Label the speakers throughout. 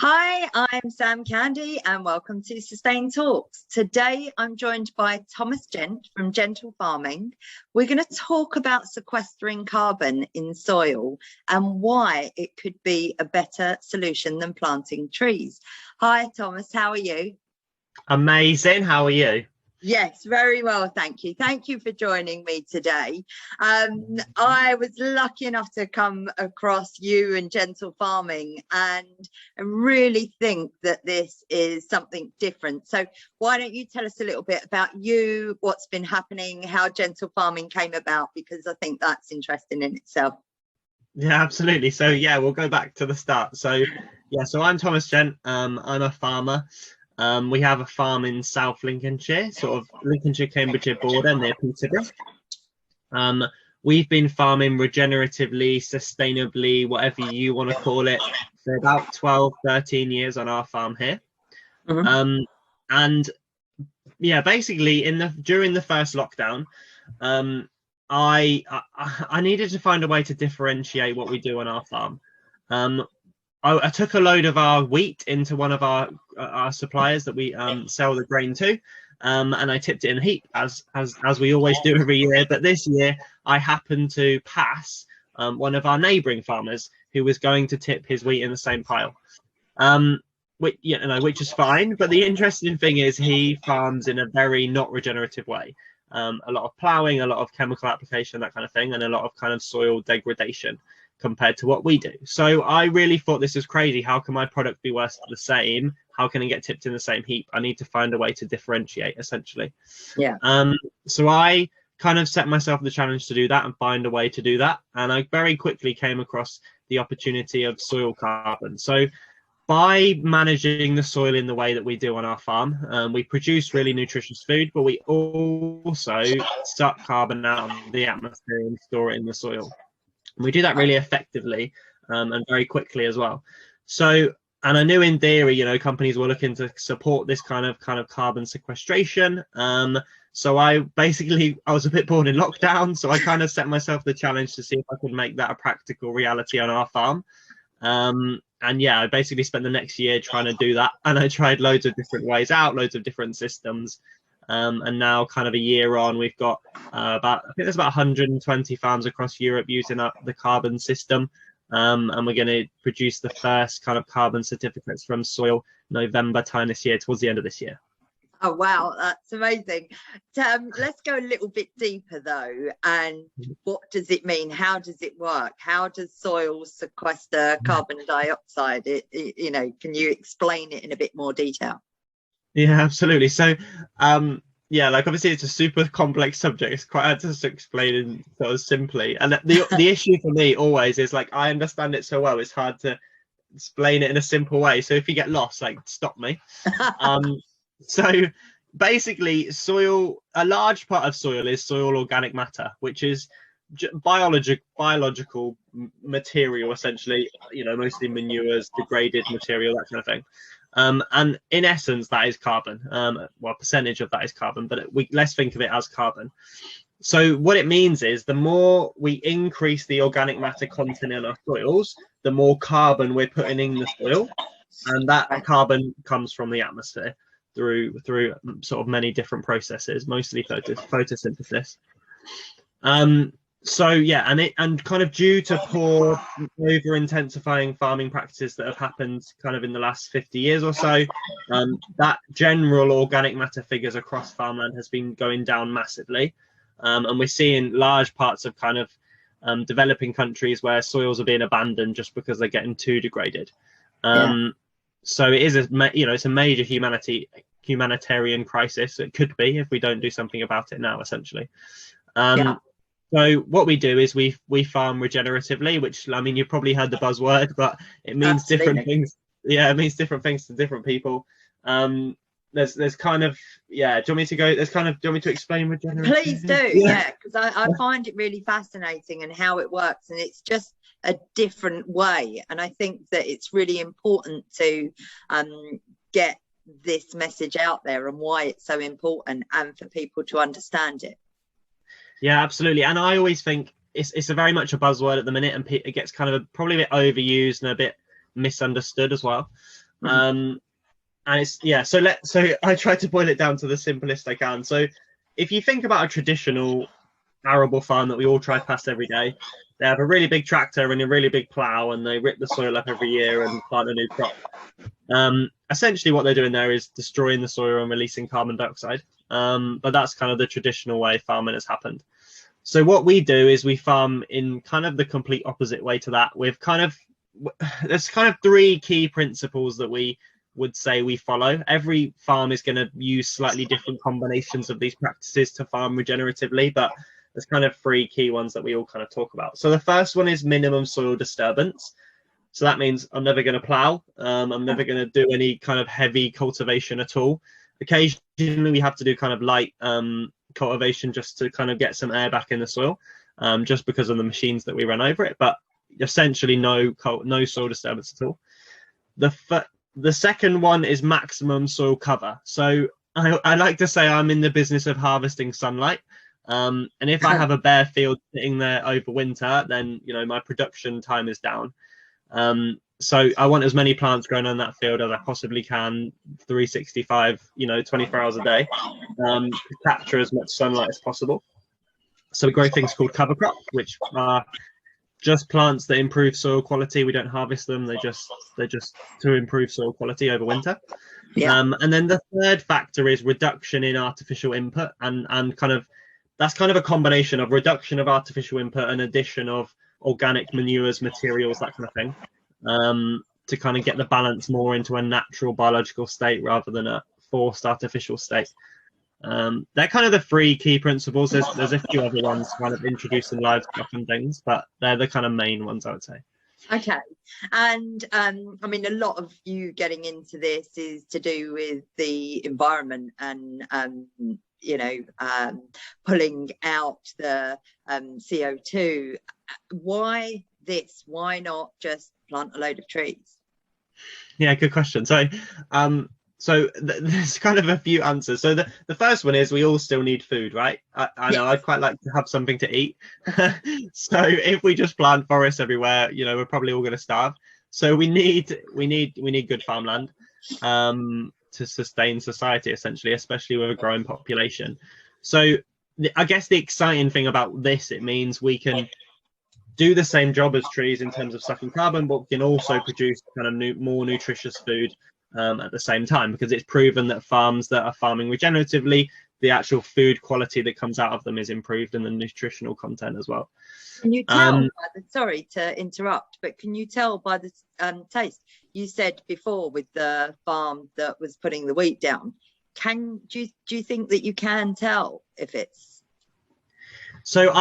Speaker 1: Hi, I'm Sam Candy and welcome to Sustain Talks. Today I'm joined by Thomas Gent from Gentle Farming. We're going to talk about sequestering carbon in soil and why it could be a better solution than planting trees. Hi Thomas, how are you?
Speaker 2: Amazing. How are you?
Speaker 1: Yes, very well, thank you. Thank you for joining me today. I was lucky enough to come across you and Gentle Farming and really think that this is something different. So why don't you tell us a little bit about you, what's been happening, how Gentle Farming came about, because I think that's interesting in itself.
Speaker 2: Yeah, absolutely. So yeah, we'll go back to the start. So I'm Thomas Gent. I'm a farmer. We have a farm in South Lincolnshire, sort of Lincolnshire, Cambridgeshire border near Peterborough. We've been farming regeneratively, sustainably, whatever you want to call it, for about 12, 13 years on our farm here. And yeah, basically during the first lockdown, I needed to find a way to differentiate what we do on our farm. I took a load of our wheat into one of our suppliers that we sell the grain to, and I tipped it in a heap as we always do every year. But this year I happened to pass one of our neighbouring farmers who was going to tip his wheat in the same pile, which is fine. But the interesting thing is he farms in a very not regenerative way. A lot of ploughing, a lot of chemical application, that kind of thing, and a lot of kind of soil degradation compared to what we do. So I really thought this was crazy. How can my product be worse than the same? How can it get tipped in the same heap? I need to find a way to differentiate, essentially.
Speaker 1: Yeah.
Speaker 2: So I kind of set myself the challenge to do that and find a way to do that. And I very quickly came across the opportunity of soil carbon. So by managing the soil in the way that we do on our farm, we produce really nutritious food, but we also suck carbon out of the atmosphere and store it in the soil. And we do that really effectively and very quickly as well. So, and I knew in theory, companies were looking to support this kind of carbon sequestration. So I was a bit bored in lockdown, so I kind of set myself the challenge to see if I could make that a practical reality on our farm. And yeah, I basically spent the next year trying to do that, and I tried loads of different ways out, loads of different systems. And now, kind of a year on, we've got I think there's about 120 farms across Europe using the carbon system. And we're going to produce the first kind of carbon certificates from soil November time this year, towards the end of this year.
Speaker 1: Oh, wow, that's amazing. Let's go a little bit deeper, though. And what does it mean? How does it work? How does soil sequester carbon dioxide? Can you explain it in a bit more detail?
Speaker 2: Yeah, absolutely. So, yeah, obviously it's a super complex subject. It's quite hard to explain in sort of simply. And the issue for me always is I understand it so well, it's hard to explain it in a simple way. So if you get lost, stop me. So basically, a large part of soil is soil organic matter, which is biological material, essentially, mostly manures, degraded material, that kind of thing. And in essence, that is carbon. Percentage of that is carbon, but let's think of it as carbon. So what it means is the more we increase the organic matter content in our soils, the more carbon we're putting in the soil, and that carbon comes from the atmosphere through sort of many different processes, mostly photosynthesis. So yeah, and kind of due to poor, over intensifying farming practices that have happened kind of in the last 50 years or so, that general organic matter figures across farmland has been going down massively. And we're seeing large parts of kind of developing countries where soils are being abandoned just because they're getting too degraded. So it is it's a major humanitarian crisis. It could be if we don't do something about it now, essentially. So what we do is we farm regeneratively, which, I mean, you've probably heard the buzzword, but it means different things. Yeah, it means different things to different people. There's kind of, yeah, do you want me to go, do you want me to explain regenerative?
Speaker 1: Please do, yeah, because I find it really fascinating and how it works, and it's just a different way. And I think that it's really important to get this message out there and why it's so important, and for people to understand it.
Speaker 2: Yeah, absolutely. And I always think it's a very much a buzzword at the minute, and it gets kind of probably a bit overused and a bit misunderstood as well. And it's so I try to boil it down to the simplest I can. So if you think about a traditional arable farm that we all drive past every day, they have a really big tractor and a really big plow, and they rip the soil up every year and plant a new crop. Essentially what they're doing there is destroying the soil and releasing carbon dioxide. But that's kind of the traditional way farming has happened. So what we do is we farm in kind of the complete opposite way to that. There's kind of three key principles that we would say we follow. Every farm is going to use slightly different combinations of these practices to farm regeneratively, but there's kind of three key ones that we all kind of talk about. So the first one is minimum soil disturbance. So that means I'm never going to plow. I'm never going to do any kind of heavy cultivation at all. Occasionally we have to do kind of light cultivation just to kind of get some air back in the soil, just because of the machines that we run over it, but essentially no soil disturbance at all. The second one is maximum soil cover. So I like to say I'm in the business of harvesting sunlight. And if I have a bare field sitting there over winter, then my production time is down. So I want as many plants growing on that field as I possibly can, 365, 24 hours a day, to capture as much sunlight as possible. So we grow things called cover crops, which are just plants that improve soil quality. We don't harvest them. They're just to improve soil quality over winter.
Speaker 1: Yeah.
Speaker 2: And then the third factor is reduction in artificial input, and that's kind of a combination of reduction of artificial input and addition of organic manures, materials, that kind of thing, to kind of get the balance more into a natural biological state rather than a forced artificial state. They're kind of the three key principles. There's a few other ones kind of introducing livestock and things, but they're the kind of main ones I would say.
Speaker 1: Okay. And I mean, a lot of you getting into this is to do with the environment and pulling out the CO2. Why this? Why not just plant a load of trees?
Speaker 2: Yeah, good question. So there's kind of a few answers. So the first one is we all still need food, right? I know I'd quite like to have something to eat. So if we just plant forests everywhere, we're probably all going to starve. So we need good farmland to sustain society, essentially, especially with a growing population. So I guess the exciting thing about this, it means we can do the same job as trees in terms of sucking carbon, but we can also produce kind of more nutritious food at the same time, because it's proven that farms that are farming regeneratively, the actual food quality that comes out of them is improved, and the nutritional content as well.
Speaker 1: Can you tell, sorry to interrupt, but can you tell by the taste? You said before with the farm that was putting the wheat down, do you think that you can tell if it's?
Speaker 2: So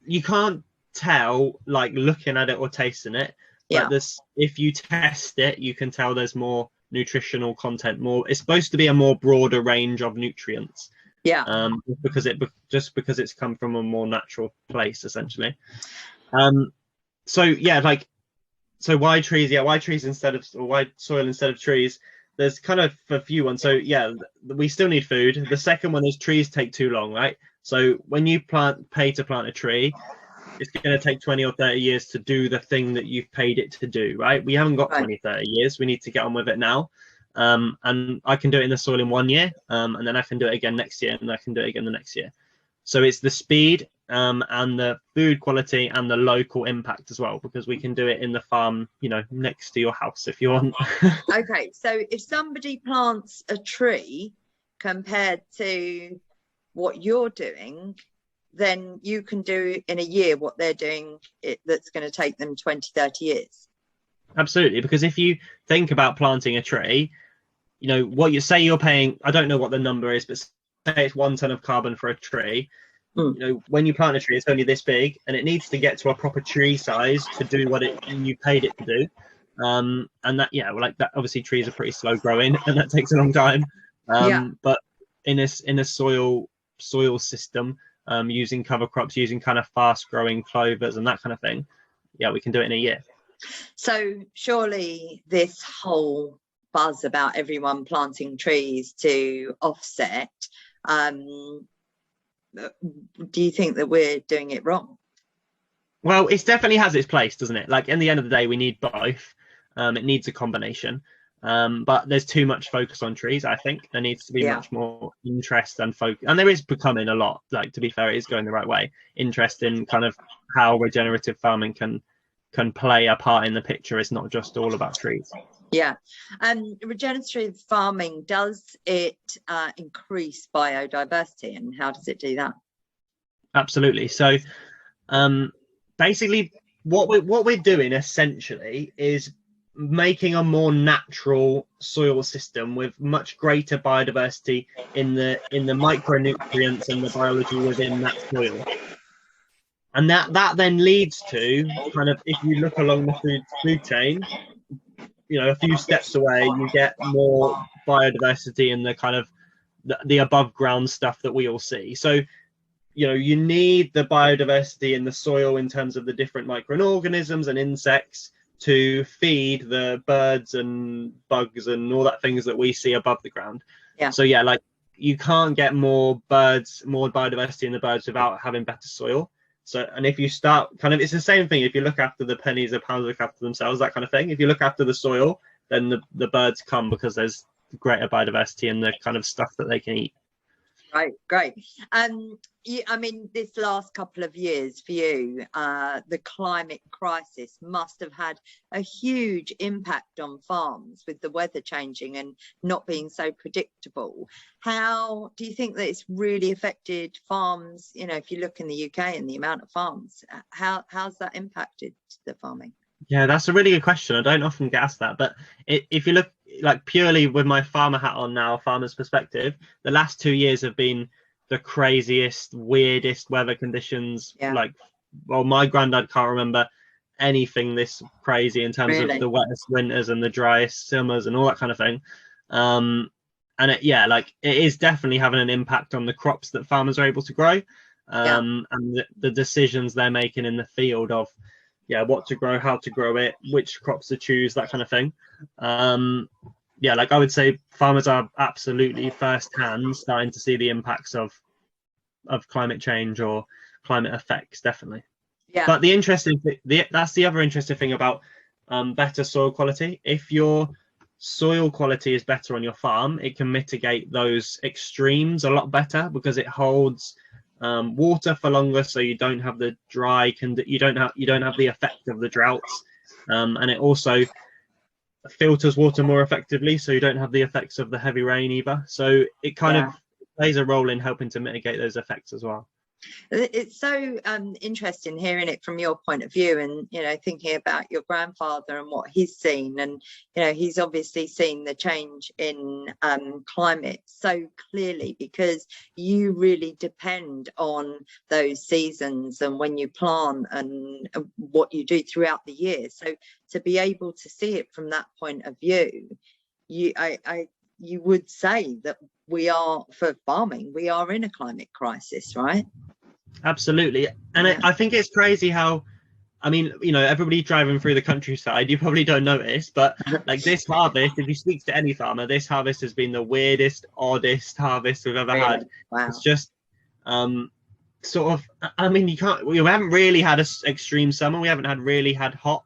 Speaker 2: you can't tell like looking at it or tasting it.
Speaker 1: Yeah.
Speaker 2: But if you test it, you can tell there's more nutritional content. It's supposed to be a more broader range of nutrients.
Speaker 1: Yeah.
Speaker 2: Because it's come from a more natural place, essentially. So why trees? Yeah, why trees why soil instead of trees? There's kind of a few ones. So yeah, we still need food. The second one is trees take too long, right? So when you pay to plant a tree, it's going to take 20 or 30 years to do the thing that you've paid it to do, right? We haven't got 20, 30 years. We need to get on with it now. And I can do it in the soil in 1 year, and then I can do it again next year, and I can do it again the next year. So it's the speed and the food quality and the local impact as well, because we can do it in the farm, next to your house if you want.
Speaker 1: Okay, so if somebody plants a tree compared to what you're doing, then you can do in a year what they're doing that's going to take them 20, 30 years.
Speaker 2: Absolutely, because if you think about planting a tree, what you say you're paying, I don't know what the number is, but say it's 1 ton of carbon for a tree. When you plant a tree, it's only this big, and it needs to get to a proper tree size to do what you paid it to do. And that, that obviously trees are pretty slow growing, and that takes a long time. But in a soil system, using cover crops, using kind of fast growing clovers and that kind of thing, we can do it in a year.
Speaker 1: So surely this whole buzz about everyone planting trees to offset, do you think that we're doing it wrong?
Speaker 2: Well, it definitely has its place, doesn't it? Like, in the end of the day, we need both. It needs a combination. But there's too much focus on trees. I think there needs to be much more interest and focus, and there is becoming a lot, like, to be fair, it is going the right way, interest in kind of how regenerative farming can play a part in the picture. It's not just all about trees.
Speaker 1: Yeah. Regenerative farming, does it increase biodiversity, and how does it do that?
Speaker 2: Absolutely. So basically what we're doing essentially is making a more natural soil system with much greater biodiversity in the micronutrients and the biology within that soil. And that then leads to kind of, if you look along the food chain, you know, a few steps away, you get more biodiversity in the kind of the above ground stuff that we all see. So, you know, you need the biodiversity in the soil in terms of the different microorganisms and insects to feed the birds and bugs and all that things that we see above the ground.
Speaker 1: Yeah.
Speaker 2: So yeah, like, you can't get more biodiversity in the birds without having better soil. So, and if you start kind of, it's the same thing. If you look after the pennies, the pounds look after themselves, that kind of thing. If you look after the soil, then the birds come because there's greater biodiversity in the kind of stuff that they can eat.
Speaker 1: Right, great. I mean, this last couple of years for you, the climate crisis must have had a huge impact on farms with the weather changing and not being so predictable. How do you think that it's really affected farms? You know, if you look in the UK and the amount of farms, how's that impacted the farming?
Speaker 2: Yeah, that's a really good question. I don't often get asked that, but if you look, like, purely with my farmer hat on now, farmer's perspective, the last 2 years have been the craziest, weirdest weather conditions. Like, well, my granddad can't remember anything this crazy in terms of the wettest winters and the driest summers and all that kind of thing. And it is definitely having an impact on the crops that farmers are able to grow, and the decisions they're making in the field of what to grow, how to grow it, which crops to choose, that kind of thing. Like, I would say farmers are absolutely firsthand starting to see the impacts of climate change or climate effects, definitely. But that's the other interesting thing about better soil quality. If your soil quality is better on your farm, it can mitigate those extremes a lot better because it holds water for longer, so you don't have the you don't have the effect of the droughts, and it also filters water more effectively, so you don't have the effects of the heavy rain either. So it kind of plays a role in helping to mitigate those effects as well.
Speaker 1: It's so interesting hearing it from your point of view, and, you know, thinking about your grandfather and what he's seen, and, you know, he's obviously seen the change in climate so clearly because you really depend on those seasons and when you plant and what you do throughout the year. So to be able to see it from that point of view, you would say that we are, for farming, we are in a climate crisis, right?
Speaker 2: Absolutely. And I think it's crazy how, I mean, you know, everybody driving through the countryside, you probably don't notice, but like this harvest, if you speak to any farmer, this harvest has been the weirdest, oddest harvest we've ever had.
Speaker 1: Wow.
Speaker 2: It's just sort of, I mean, we haven't really had an extreme summer. We haven't really had hot.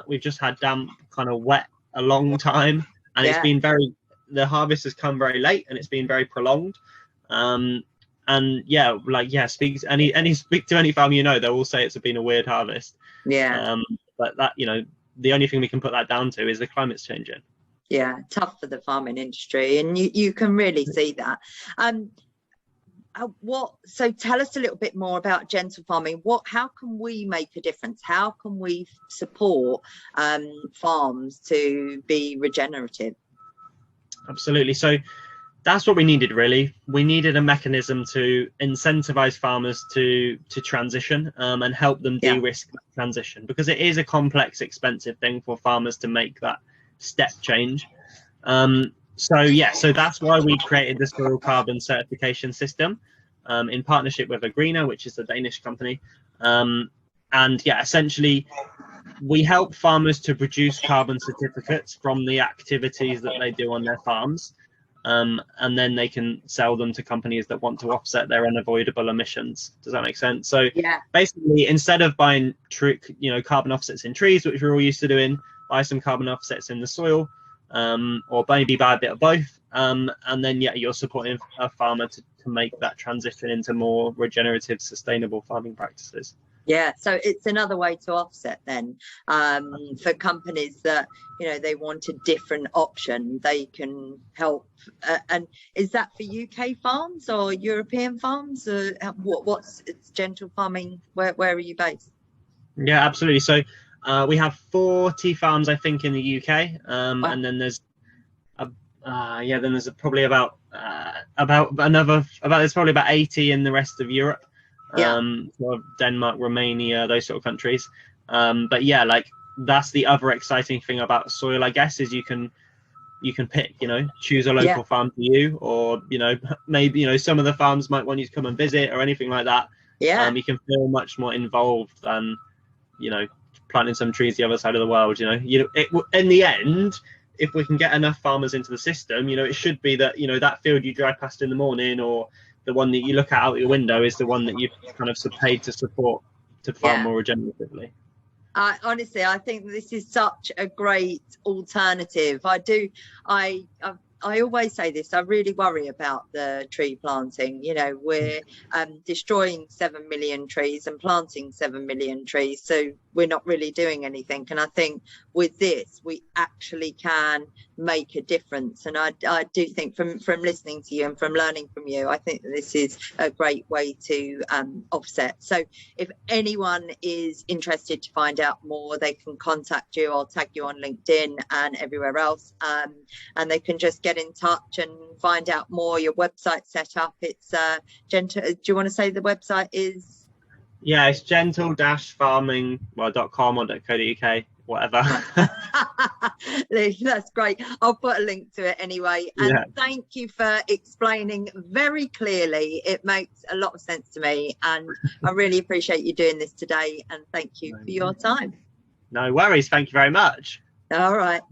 Speaker 2: We've just had damp, kind of wet a long time. And it's been the harvest has come very late and it's been very prolonged. Speak to any farmer, you know, they'll all say it's been a weird harvest. But that, you know, the only thing we can put that down to is the climate's changing.
Speaker 1: Tough for the farming industry, and you can really see that. So tell us a little bit more about gentle farming. How can we make a difference? How can we support farms to be regenerative?
Speaker 2: Absolutely. So that's what we needed, really. We needed a mechanism to incentivize farmers to transition and help them de-risk that transition, because it is a complex, expensive thing for farmers to make that step change. So that's why we created the soil carbon certification system in partnership with Agrina, which is a Danish company. Essentially, we help farmers to produce carbon certificates from the activities that they do on their farms. And then they can sell them to companies that want to offset their unavoidable emissions. Does that make sense? So basically, instead of buying carbon offsets in trees, which we're all used to doing, buy some carbon offsets in the soil, or maybe buy a bit of both, and then you're supporting a farmer to make that transition into more regenerative, sustainable farming practices.
Speaker 1: Yeah, so it's another way to offset then, for companies that, you know, they want a different option, they can help. And is that for UK farms or European farms? What's it's Gentle Farming? Where are you based?
Speaker 2: Yeah, absolutely. So we have 40 farms, I think, in the UK,
Speaker 1: Wow.
Speaker 2: and then there's probably about there's probably about 80 in the rest of Europe. Sort of Denmark, Romania, those sort of countries. But yeah, like that's the other exciting thing about soil, I guess, is you can pick, you know, choose a local farm to you, or, you know, maybe, you know, some of the farms might want you to come and visit or anything like that. You can feel much more involved than, you know, planting some trees the other side of the world. You know, in the end, if we can get enough farmers into the system, you know, it should be that, you know, that field you drive past in the morning, or the one that you look at out your window, is the one that you've kind of paid to support to farm more regeneratively.
Speaker 1: Honestly, I think this is such a great alternative. I always say this, I really worry about the tree planting. You know, we're destroying 7 million trees and planting 7 million trees, so we're not really doing anything. And I think with this, we actually can make a difference. And I do think from listening to you and from learning from you, I think that this is a great way to offset. So if anyone is interested to find out more, they can contact you. I'll tag you on LinkedIn and everywhere else, and they can just get in touch and find out more. Your website set up, it's Gentle. Do you want to say the website is?
Speaker 2: Yeah, it's gentle-farming.com or .co.uk, whatever.
Speaker 1: That's great. I'll put a link to it anyway. And thank you for explaining very clearly. It makes a lot of sense to me, and I really appreciate you doing this today, and thank you for your time.
Speaker 2: No worries. Thank you very much.
Speaker 1: All right.